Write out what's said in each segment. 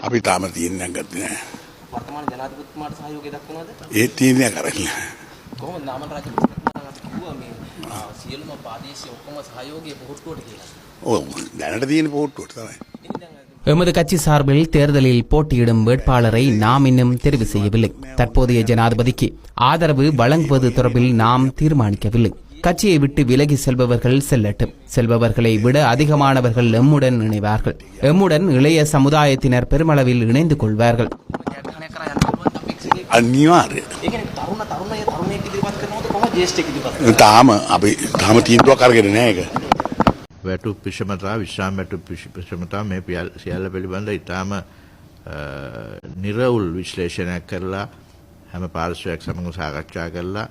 අපි තාම තීරණයක් ගත්තේ නැහැ. වර්තමාන ජනාධිපතිතුමාට සහයෝගය දක්වනවද? ඒ තීරණය කරන්නේ. කොහොමද නාමල් රාජපක්ෂතුමාට කිව්වා මේ සියලුම ප්‍රාදේශීය ඔක්කොම සහයෝගය පොහොට්ටුවට කියලා. ඔව් දැනට තියෙන පොහොට්ටුවට තමයි. எமது கட்சி சார்பில் தேர்தலில் போட்டியிடும் வேட்பாளரை நாம் இன்னும் தெரிவு செய்யவில்லை. தற்போதைய ஜனாதிபதிக்கு ஆதரவு வழங்குவது தொடர்பில் நாம் தீர்மானிக்கவில்லை. கட்சியை விட்டு விலகி செல்பவர்கள் செல்லட்டும். செல்பவர்களை விட அதிகமானவர்கள் எம்முடன் இணைவார்கள். எம்முடன் இளைய சமுதாயத்தினர் பெருமளவில் இணைந்து கொள்வார்கள். තාම තීන්දුවක් අරගෙන නැහැ ඒක. වැටුප් විෂමතා විශ්‍රාම වැටුප් විෂමතා මේ සියල්ල පිළිබඳ ඉතාම නිර්වුල් විශ්ලේෂණයක් කරලා හැම පාර්ශ්වයක් සමග සාකච්ඡා කරලා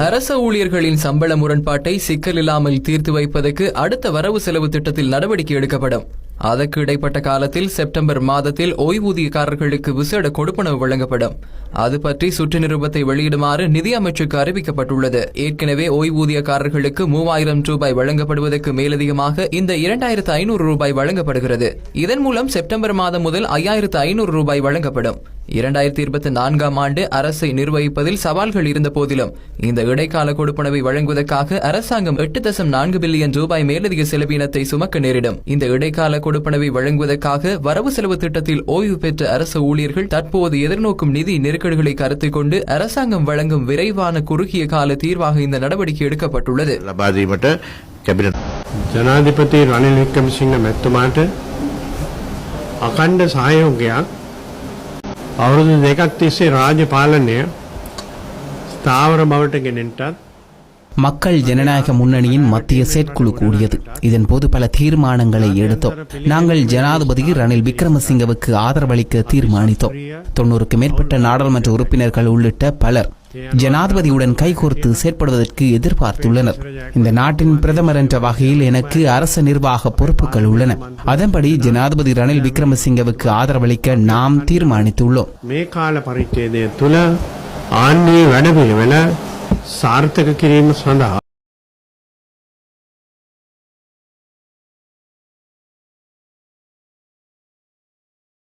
அரச ஊழியர்களின் சம்பள முரண்பாட்டை சிக்கல் இல்லாமல் தீர்த்து வைப்பதற்கு அடுத்த வரவு செலவு திட்டத்தில் நடவடிக்கை எடுக்கப்படும். அதற்கு இடைப்பட்ட காலத்தில் செப்டம்பர் மாதத்தில் ஓய்வூதியக்காரர்களுக்கு விசேட கொடுப்பனவு வழங்கப்படும். அது பற்றி சுற்று நிருபத்தை வெளியிடுமாறு நிதி அமைச்சுக்கு அறிவிக்கப்பட்டுள்ளது. ஏற்கனவே ஓய்வூதியக்காரர்களுக்கு 3000 ரூபாய் வழங்கப்படுவதற்கு மேலதிகமாக இந்த 2500 ரூபாய் வழங்கப்படுகிறது. இதன் மூலம் செப்டம்பர் மாதம் முதல் 5500 ரூபாய் வழங்கப்படும். 2024ஆம் ஆண்டு அரசை நிர்வகிப்பதில் சவால்கள் இருந்த போதிலும் இந்த இடைக்கால கொடுப்பனவை வழங்குவதற்காக அரசாங்கம் 8.4 பில்லியன் ரூபாய் மேலதிக செலவினத்தை சுமக்க நேரிடும். இந்த இடைக்கால கொடுப்பனவை வழங்குவதற்காக வரவு செலவு திட்டத்தில் ஓய்வு பெற்ற அரசு ஊழியர்கள் தற்போது எதிர்நோக்கும் நிதி நெருக்கடிகளை கருத்தில் கொண்டு அரசாங்கம் வழங்கும் விரைவான குறுகிய கால தீர்வாக இந்த நடவடிக்கை எடுக்கப்பட்டுள்ளது. ජනාධිපති රනිල් වික්‍රමසිංහ මැතිතුමාට අඛණ්ඩ සහයෝගයක් අවුරුදු දෙකක් තිස්සේ රාජ්‍ය පාලනය ස්ථාවර බවට ගෙනෙන්නටත් மக்கள் ஜனநாயக முன்னணியின் மத்திய செயற்குழு கூடியது. இதன் போது பல தீர்மானங்களை எடுத்தோம். நாங்கள் ஜனாதிபதி ரணில் விக்ரமசிங்கவுக்கு ஆதரவளிக்க தீர்மானித்தோம். 90க்கு மேற்பட்ட நாடாளுமன்ற உறுப்பினர்கள் உள்ளிட்ட பலர் ஜனாதிபதியுடன் கைகோர்த்து செயற்படுவதற்கு எதிர்பார்த்துள்ளனர். இந்த நாட்டின் பிரதமர் என்ற வகையில் எனக்கு அரச நிர்வாக பொறுப்புகள் உள்ளன. அதன்படி ஜனாதிபதி ரணில் விக்ரமசிங்கவுக்கு ஆதரவளிக்க நாம் தீர்மானித்துள்ளோம். මේ කාල පරිච්ඡේදය තුළ ආන්නේ වැඩපිළිවෙල සාර්ථක කිරීම සඳහා